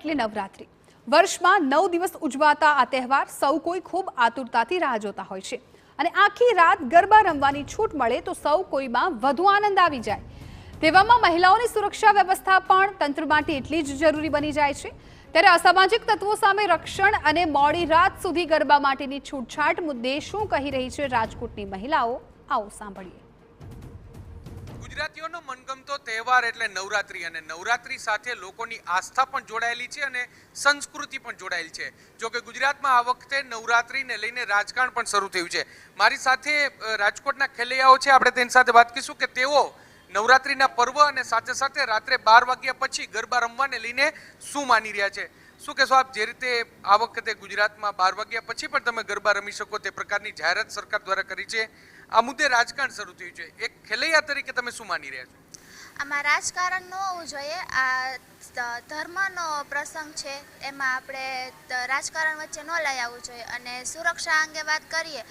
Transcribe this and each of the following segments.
એટલે નવરાત્રી વર્ષમાં 9 દિવસ ઉજવાતા આ તહેવાર સૌ કોઈ ખૂબ આતુરતાથી રાહ જોતા હોય છે અને આખી રાત ગરબા રમવાની છૂટ મળે તો સૌ કોઈમાં વધુ આનંદ આવી જાય। તેવામાં મહિલાઓની સુરક્ષા વ્યવસ્થા પણ તંત્ર માટે એટલી જ જરૂરી બની જાય છે। ત્યારે અસામાજિક તત્વો સામે રક્ષણ અને મોડી રાત સુધી ગરબા માટેની છૂટછાટ મુદ્દે શું કહી રહી છે રાજકોટની મહિલાઓ, આવો સાંભળીએ। ગુજરાતીઓનો મનગમતો તહેવાર એટલે નવરાત્રી અને નવરાત્રી સાથે લોકોની આસ્થા પણ જોડાયેલી છે અને સંસ્કૃતિ પણ જોડાયેલી છે। જો કે ગુજરાતમાં આ વખતે નવરાત્રીને લઈને રાજકારણ પણ શરૂ થયું છે। મારી સાથે રાજકોટના ખેલૈયાઓ છે, આપણે તેની સાથે વાત કરીશું કે તેઓ નવરાત્રીના પર્વ અને સાથે સાથે રાત્રે 12 વાગ્યા પછી ગરબા રમવાને લઈને શું માની રહ્યા છે। શું કહેશો આપ, જે રીતે આ વખતે ગુજરાતમાં 12 વાગ્યા પછી પણ તમે ગરબા રમી શકો તે પ્રકારની જાહેરાત સરકાર દ્વારા કરી છે, આ મુદ્દે રાજકારણ શરૂ થયું છે, એક ખેલૈયા તરીકે તમે શું માની રહ્યા છો? આમાં રાજકારણ ન હોવું જોઈએ। આ ધર્મનો પ્રસંગ છે, એમાં આપણે રાજકારણ વચ્ચે ન લઈ આવવું જોઈએ। અને સુરક્ષા અંગે વાત કરીએ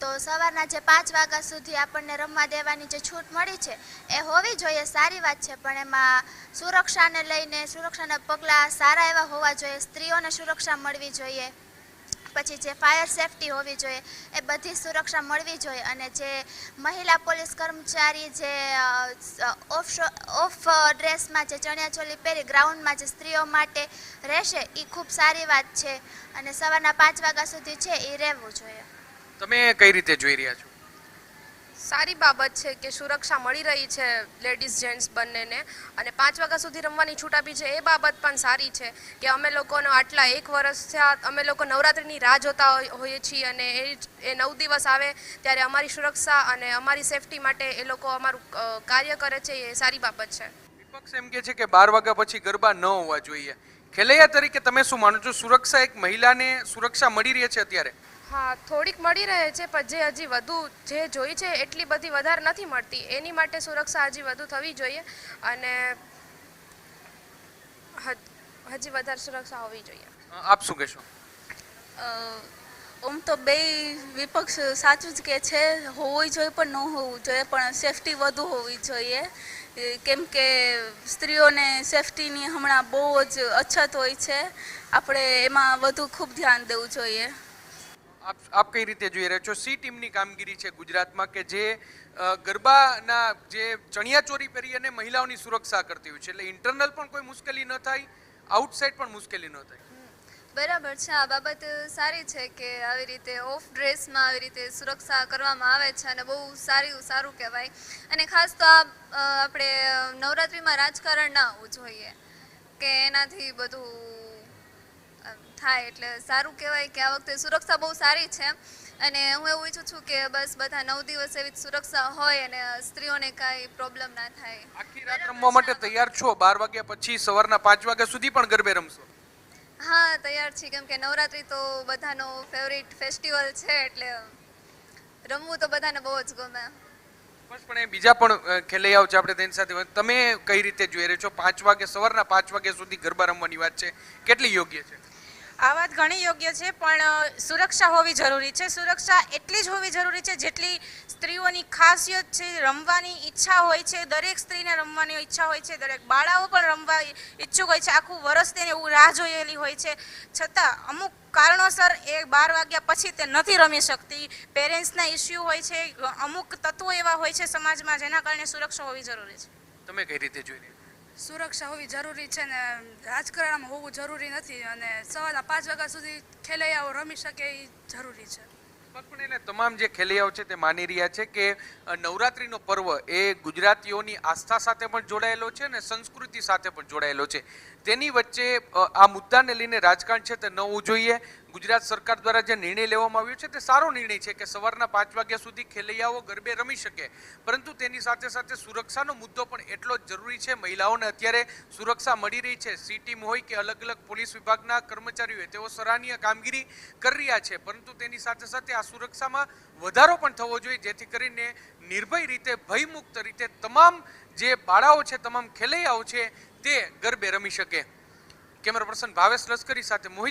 તો સવારના જે 5 વાગ્યા સુધી આપણને રમવા દેવાની જે છૂટ મળી છે એ હોવી જોઈએ, સારી વાત છે, પણ એમાં સુરક્ષાને લઈને સુરક્ષાના પગલાં સારા એવા હોવા જોઈએ। સ્ત્રીઓને સુરક્ષા મળવી જોઈએ, પછી જે ફાયર સેફટી હોવી જોઈએ એ બધી સુરક્ષા મળવી જોઈએ। અને જે મહિલા પોલીસ કર્મચારી જે ઓફ ડ્રેસમાં જે ચણિયાચોલી પહેરી ગ્રાઉન્ડમાં જે સ્ત્રીઓ માટે રહેશે એ ખૂબ સારી વાત છે અને સવારના 5 વાગ્યા સુધી છે એ રહેવું જોઈએ। તમે કઈ રીતે જોઈ રહ્યા છો? સારી બાબત છે કે સુરક્ષા મળી રહી છે લેડીઝ જેન્ટ્સ બંનેને, અને 5 વાગ્યા સુધી રમવાની છૂટ આપી છે એ બાબત પણ સારી છે કે અમે લોકોનો આટલા 1 વર્ષ થયા અમે લોકો નવરાત્રિની રાહ જોતા હોઈએ છીએ અને એ 9 દિવસ આવે ત્યારે અમારી સુરક્ષા અને અમારી સેફટી માટે એ લોકો અમારું કાર્ય કરે છે, એ સારી બાબત છે। વિપક્ષ એમ કે છે કે 12 વાગ્યા પછી ગરબા ન હોવા જોઈએ, ખેલૈયા તરીકે તમે શું માનો છો? સુરક્ષા, એક મહિલાને સુરક્ષા મળી રહી છે અત્યારે? હા, થોડીક મળી રહે છે, પણ જે હજી વધુ જે જોઈ છે એટલી બધી વધારે નથી મળતી, એની માટે સુરક્ષા હજી વધુ થવી જોઈએ અને હજી વધારે સુરક્ષા હોવી જોઈએ। આપ શું કહેશો? આમ તો બે વિપક્ષ સાચું જ કે છે, હોવું જોઈએ પણ ન હોવું જોઈએ, પણ સેફટી વધુ હોવી જોઈએ, કેમ કે સ્ત્રીઓને સેફટીની હમણાં બહુ જ અછત હોય છે, આપણે એમાં વધુ ખૂબ ધ્યાન દેવું જોઈએ। આપ કઈ રીતે જોઈ રહ્યા છો સી ટીમની કામગીરી છે ગુજરાતમાં કે જે ગરબાના જે ચણિયાચોરી પહેરી અને મહિલાઓની સુરક્ષા કરતી હોય છે, એટલે ઇન્ટરનલ પણ કોઈ મુશ્કેલી ન થાય, આઉટસાઇડ પણ મુશ્કેલી ન થાય? બરાબર છે, આ બાબત સારી છે કે આવી રીતે ઓફ ડ્રેસમાં આવી રીતે સુરક્ષા કરવામાં આવે છે અને બહુ સારું કહેવાય। અને ખાસ તો આપણે નવરાત્રિમાં રાજકારણ ના હોવું જોઈએ કે એનાથી બધું થાય, એટલે સારું કહેવાય કે આ વખતે સુરક્ષા બહુ સારી છે અને હું એવું ઈચ્છું છું કે બસ બધા 9 દિવસ એવી સુરક્ષા હોય અને સ્ત્રીઓને કાંઈ પ્રોબ્લેમ ના થાય। આખી રાત રમવા માટે તૈયાર છો? 12 વાગ્યા પછી સવારના 5 વાગ્યા સુધી પણ ગરબે રમશો? હા, તૈયાર છીએ, કેમ કે નવરાત્રી તો બધાનો ફેવરિટ ફેસ્ટિવલ છે એટલે રમવું તો બધાને બહુ જ ગમે। પણ બીજા પણ ખેલૈયાઓ છે, આપણે તેની સાથે તમે કઈ રીતે જોઈ રહ્યા છો? 5 વાગે સવારના 5 વાગ્યા સુધી ગરબા રમવાની વાત છે, કેટલી યોગ્ય છે? આ વાત ઘણી યોગ્ય છે, પણ સુરક્ષા હોવી જરૂરી છે। સુરક્ષા એટલી જ હોવી જરૂરી છે જેટલી સ્ત્રીઓની ખાસિયત છે, રમવાની ઈચ્છા હોય છે, દરેક સ્ત્રીને રમવાની ઈચ્છા હોય છે, દરેક બાળાઓ પણ રમવા ઈચ્છુક હોય છે, આખું વર્ષ તેને એવું રાહ જોયેલી હોય છે, છતાં અમુક કારણોસર એ 12 વાગ્યા પછી તે નથી રમી શકતી, પેરેન્ટ્સના ઇસ્યુ હોય છે, અમુક તત્વો એવા હોય છે સમાજમાં જેના કારણે સુરક્ષા હોવી જરૂરી છે। તમે કઈ રીતે જોઈ રહ્યા? સુરક્ષા હોવી જરૂરી છે ને રાજકારણમાં હોવું જરૂરી નથી, અને સવારના 5 વાગ્યા સુધી ખેલૈયાઓ રમી શકે એ જરૂરી છે। પણ એટલે તમામ જે ખેલૈયાઓ છે તે માની રહ્યા છે કે નવરાત્રીનો પર્વ એ ગુજરાતીઓની આસ્થા સાથે પણ જોડાયેલો છે અને સંસ્કૃતિ સાથે પણ જોડાયેલો છે, તેની વચ્ચે આ મુદ્દાને લઈને રાજકારણ છે તે ન હોવું જોઈએ। ગુજરાત સરકાર દ્વારા જે નિર્ણય લેવામાં આવ્યો છે તે સારો નિર્ણય છે કે સવારના 5 વાગ્યા સુધી ખેલૈયાઓ ગરબે રમી શકે, પરંતુ તેની સાથે સાથે સુરક્ષાનો મુદ્દો પણ એટલો જ જરૂરી છે। મહિલાઓને અત્યારે સુરક્ષા મળી રહી છે, સી ટીમ હોય કે અલગ અલગ પોલીસ વિભાગના કર્મચારીઓ હોય, તેઓ સરાહનીય કામગીરી કરી રહ્યા છે, પરંતુ તેની સાથે સાથે આ સુરક્ષામાં વધારો પણ થવો જોઈએ, જેથી કરીને નિર્ભય રીતે, ભયમુક્ત રીતે તમામ જે બાળાઓ છે, તમામ ખેલૈયાઓ છે તે ગરબે રમી શકે। કેમેરા પર્સન ભાવેશ લશ્કરી સાથે મોહિત